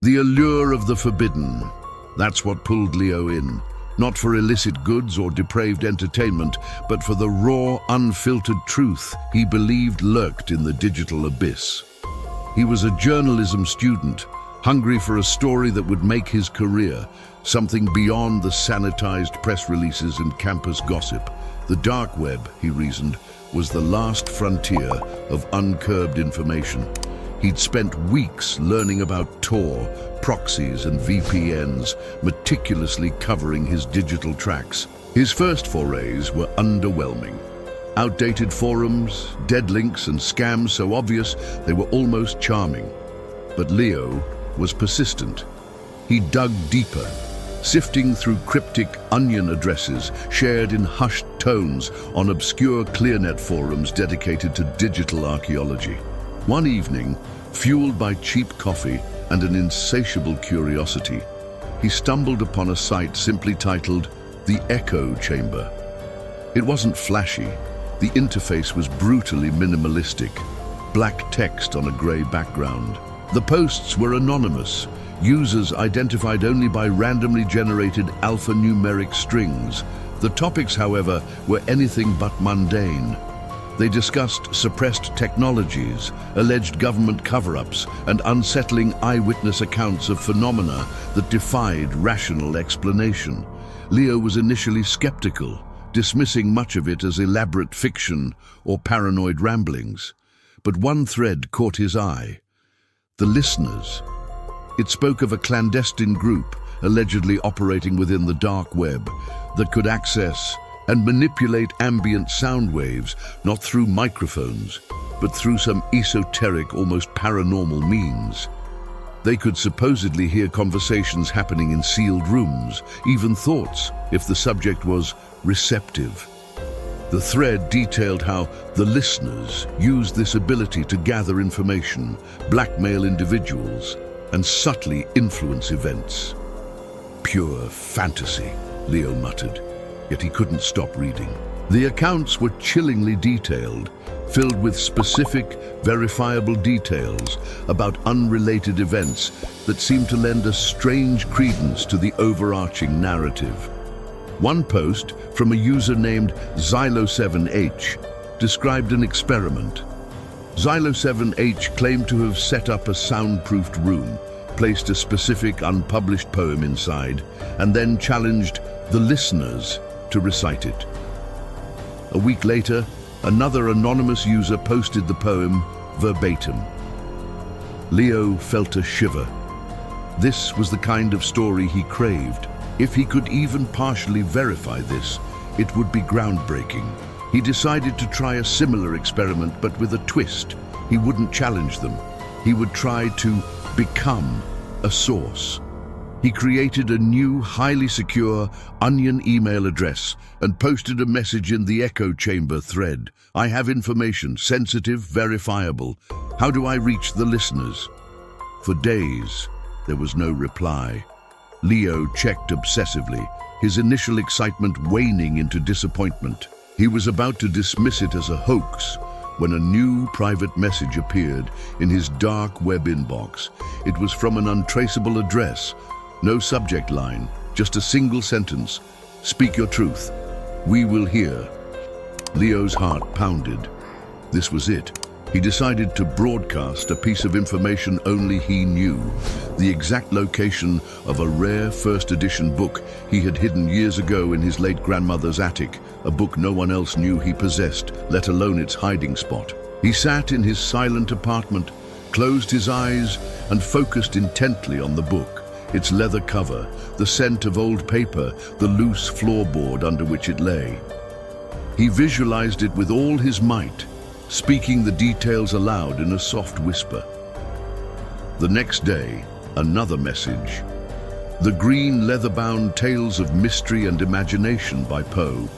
The allure of the forbidden. That's what pulled Leo in. Not for illicit goods or depraved entertainment, but for the raw, unfiltered truth he believed lurked in the digital abyss. He was a journalism student, hungry for a story that would make his career, something beyond the sanitized press releases and campus gossip. The dark web, he reasoned, was the last frontier of uncurbed information. He'd spent weeks learning about Tor, proxies and VPNs, meticulously covering his digital tracks. His first forays were underwhelming. Outdated forums, dead links and scams so obvious they were almost charming. But Leo was persistent. He dug deeper, sifting through cryptic onion addresses shared in hushed tones on obscure ClearNet forums dedicated to digital archaeology. One evening, fueled by cheap coffee and an insatiable curiosity, he stumbled upon a site simply titled The Echo Chamber. It wasn't flashy. The interface was brutally minimalistic, black text on a grey background. The posts were anonymous, users identified only by randomly generated alphanumeric strings. The topics, however, were anything but mundane. They discussed suppressed technologies, alleged government cover-ups, and unsettling eyewitness accounts of phenomena that defied rational explanation. Leo was initially skeptical, dismissing much of it as elaborate fiction or paranoid ramblings. But one thread caught his eye: the listeners. It spoke of a clandestine group allegedly operating within the dark web that could access and manipulate ambient sound waves, not through microphones, but through some esoteric, almost paranormal means. They could supposedly hear conversations happening in sealed rooms, even thoughts, if the subject was receptive. The thread detailed how the listeners used this ability to gather information, blackmail individuals, and subtly influence events. Pure fantasy, Leo muttered, yet he couldn't stop reading. The accounts were chillingly detailed, filled with specific, verifiable details about unrelated events that seemed to lend a strange credence to the overarching narrative. One post, from a user named Xylo7H, described an experiment. Xylo7H claimed to have set up a soundproofed room, placed a specific unpublished poem inside, and then challenged the listeners to recite it. A week later, another anonymous user posted the poem verbatim. Leo felt a shiver. This was the kind of story he craved. If he could even partially verify this, it would be groundbreaking. He decided to try a similar experiment, but with a twist. He wouldn't challenge them. He would try to become a source. He created a new, highly secure Onion email address and posted a message in the Echo Chamber thread. I have information, sensitive, verifiable. How do I reach the listeners? For days, there was no reply. Leo checked obsessively, his initial excitement waning into disappointment. He was about to dismiss it as a hoax when a new private message appeared in his dark web inbox. It was from an untraceable address. No subject line, just a single sentence. Speak your truth. We will hear. Leo's heart pounded. This was it. He decided to broadcast a piece of information only he knew, the exact location of a rare first edition book he had hidden years ago in his late grandmother's attic, a book no one else knew he possessed, let alone its hiding spot. He sat in his silent apartment, closed his eyes, and focused intently on the book. Its leather cover, the scent of old paper, the loose floorboard under which it lay. He visualized it with all his might, speaking the details aloud in a soft whisper. The next day, another message. The Green Leather-Bound Tales of Mystery and Imagination by Poe.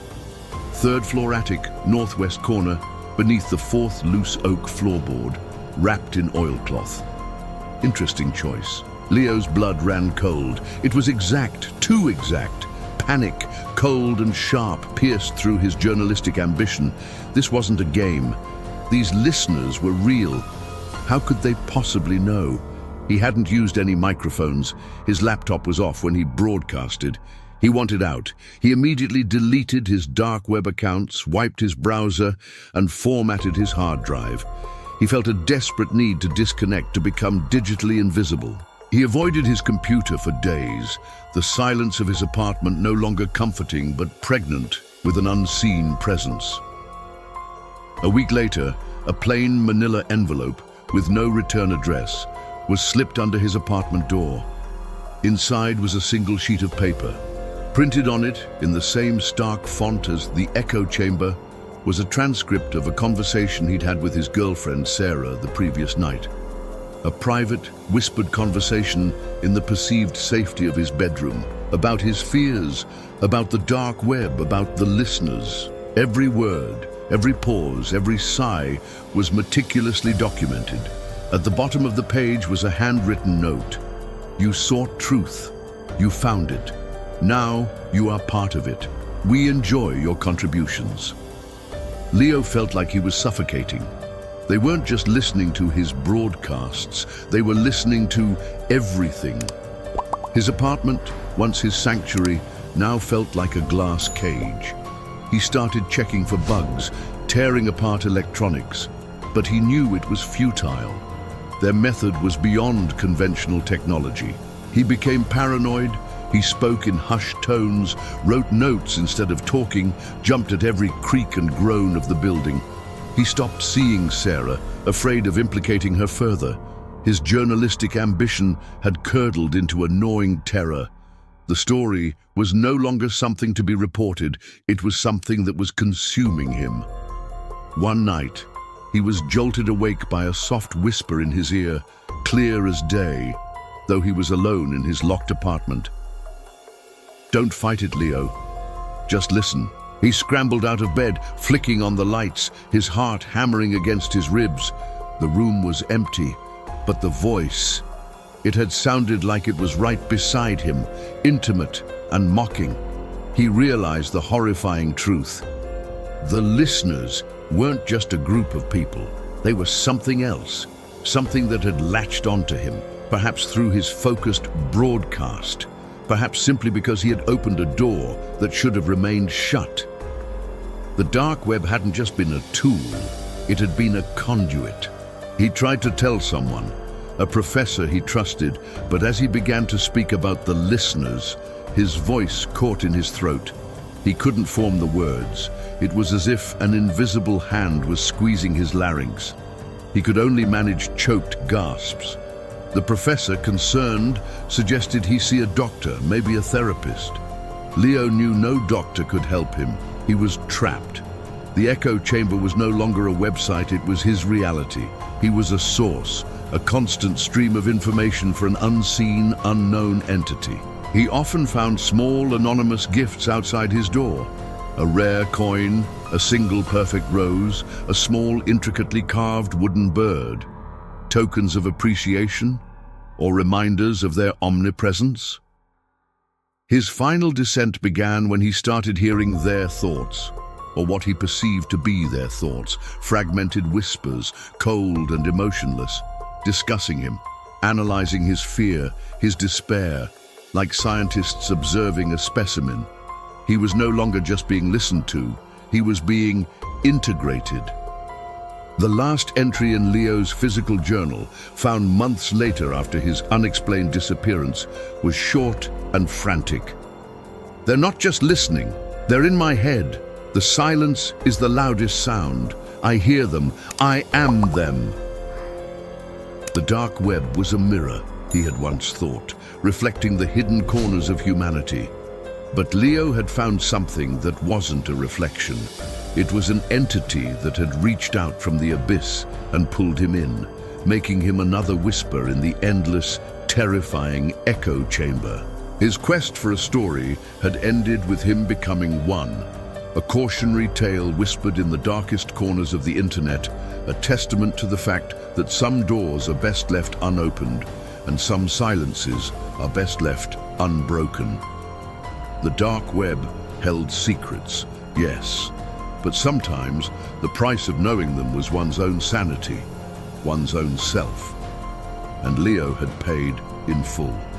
Third floor attic, northwest corner, beneath the fourth loose oak floorboard, wrapped in oilcloth. Interesting choice. Leo's blood ran cold. It was exact, too exact. Panic, cold and sharp, pierced through his journalistic ambition. This wasn't a game. These listeners were real. How could they possibly know? He hadn't used any microphones. His laptop was off when he broadcasted. He wanted out. He immediately deleted his dark web accounts, wiped his browser, and formatted his hard drive. He felt a desperate need to disconnect, to become digitally invisible. He avoided his computer for days, the silence of his apartment no longer comforting but pregnant with an unseen presence. A week later, a plain manila envelope with no return address was slipped under his apartment door. Inside was a single sheet of paper. Printed on it, in the same stark font as the echo chamber, was a transcript of a conversation he'd had with his girlfriend Sarah the previous night. A private, whispered conversation in the perceived safety of his bedroom, about his fears, about the dark web, about the listeners. Every word, every pause, every sigh was meticulously documented. At the bottom of the page was a handwritten note. You sought truth. You found it. Now you are part of it. We enjoy your contributions. Leo felt like he was suffocating. They weren't just listening to his broadcasts, they were listening to everything. His apartment, once his sanctuary, now felt like a glass cage. He started checking for bugs, tearing apart electronics, but he knew it was futile. Their method was beyond conventional technology. He became paranoid. He spoke in hushed tones, wrote notes instead of talking, jumped at every creak and groan of the building. He stopped seeing Sarah, afraid of implicating her further. His journalistic ambition had curdled into a gnawing terror. The story was no longer something to be reported, it was something that was consuming him. One night, he was jolted awake by a soft whisper in his ear, clear as day, though he was alone in his locked apartment. Don't fight it, Leo. Just listen. He scrambled out of bed, flicking on the lights, his heart hammering against his ribs. The room was empty, but the voice, it had sounded like it was right beside him, intimate and mocking. He realized the horrifying truth. The listeners weren't just a group of people. They were something else, something that had latched onto him, perhaps through his focused broadcast. Perhaps simply because he had opened a door that should have remained shut. The dark web hadn't just been a tool, it had been a conduit. He tried to tell someone, a professor he trusted, but as he began to speak about the listeners, his voice caught in his throat. He couldn't form the words. It was as if an invisible hand was squeezing his larynx. He could only manage choked gasps. The professor, concerned, suggested he see a doctor, maybe a therapist. Leo knew no doctor could help him. He was trapped. The echo chamber was no longer a website, it was his reality. He was a source, a constant stream of information for an unseen, unknown entity. He often found small, anonymous gifts outside his door. A rare coin, a single perfect rose, a small, intricately carved wooden bird. Tokens of appreciation, or reminders of their omnipresence? His final descent began when he started hearing their thoughts, or what he perceived to be their thoughts, fragmented whispers, cold and emotionless, discussing him, analyzing his fear, his despair, like scientists observing a specimen. He was no longer just being listened to, he was being integrated. The last entry in Leo's physical journal, found months later after his unexplained disappearance, was short and frantic. They're not just listening, they're in my head. The silence is the loudest sound. I hear them. I am them. The dark web was a mirror, he had once thought, reflecting the hidden corners of humanity. But Leo had found something that wasn't a reflection. It was an entity that had reached out from the abyss and pulled him in, making him another whisper in the endless, terrifying echo chamber. His quest for a story had ended with him becoming one, a cautionary tale whispered in the darkest corners of the internet, a testament to the fact that some doors are best left unopened and some silences are best left unbroken. The dark web held secrets, yes, but sometimes the price of knowing them was one's own sanity, one's own self. and Leo had paid in full.